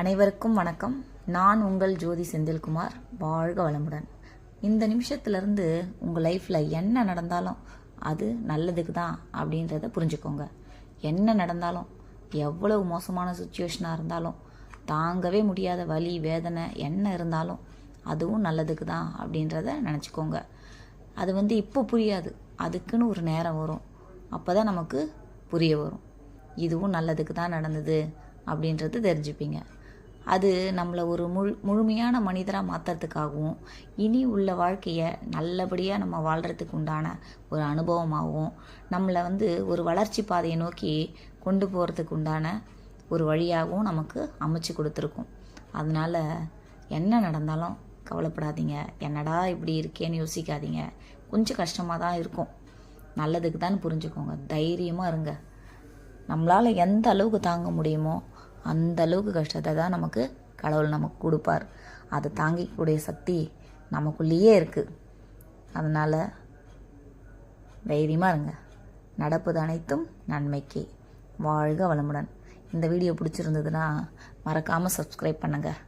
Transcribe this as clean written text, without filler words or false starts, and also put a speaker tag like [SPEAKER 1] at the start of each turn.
[SPEAKER 1] அனைவருக்கும் வணக்கம். நான் உங்கள் ஜோதி செந்தில்குமார். வாழ்க வளமுடன். இந்த நிமிஷத்துலேருந்து உங்கள் லைஃப்பில் என்ன நடந்தாலும் அது நல்லதுக்கு தான் அப்படின்றத புரிஞ்சுக்கோங்க. என்ன நடந்தாலும், எவ்வளவு மோசமான சுச்சுவேஷனாக இருந்தாலும், தாங்கவே முடியாத வலி வேதனை என்ன இருந்தாலும் அதுவும் நல்லதுக்கு தான் அப்படின்றத நினச்சிக்கோங்க. அது இப்போ புரியாது, அதுக்குன்னு ஒரு நேரம் வரும். அப்போ தான் நமக்கு புரிய வரும். இதுவும் நல்லதுக்கு தான் நடந்தது அப்படின்றது தெரிஞ்சுப்பீங்க. அது நம்மளை ஒரு முழுமையான மனிதராக மாற்றுறதுக்காகவும், இனி உள்ள வாழ்க்கையை நல்லபடியாக நம்ம வாழ்கிறதுக்கு உண்டான ஒரு அனுபவமாகவும், நம்மளை ஒரு வளர்ச்சி பாதையை நோக்கி கொண்டு போகிறதுக்கு உண்டான ஒரு வழியாகவும் நமக்கு அமைச்சு கொடுத்துருக்கும். அதனால் என்ன நடந்தாலும் கவலைப்படாதீங்க. என்னடா இப்படி இருக்கேன்னு யோசிக்காதீங்க. கொஞ்சம் கஷ்டமாக தான் இருக்கும், நல்லதுக்கு தான் புரிஞ்சுக்கோங்க. தைரியமாக இருங்க. நம்மளால் எந்த அளவுக்கு தாங்க முடியுமோ அந்த அளவுக்கு கஷ்டத்தை தான் நமக்கு கடவுள் நமக்கு கொடுப்பார். அதை தாங்கிக்கூடிய சக்தி நமக்குள்ளேயே இருக்குது. அதனால் தைரியமாக இருங்க. நடப்பது அனைத்தும் நன்மைக்கு. வாழ்க வளமுடன். இந்த வீடியோ பிடிச்சிருந்ததுன்னா மறக்காமல் சப்ஸ்கிரைப் பண்ணுங்கள்.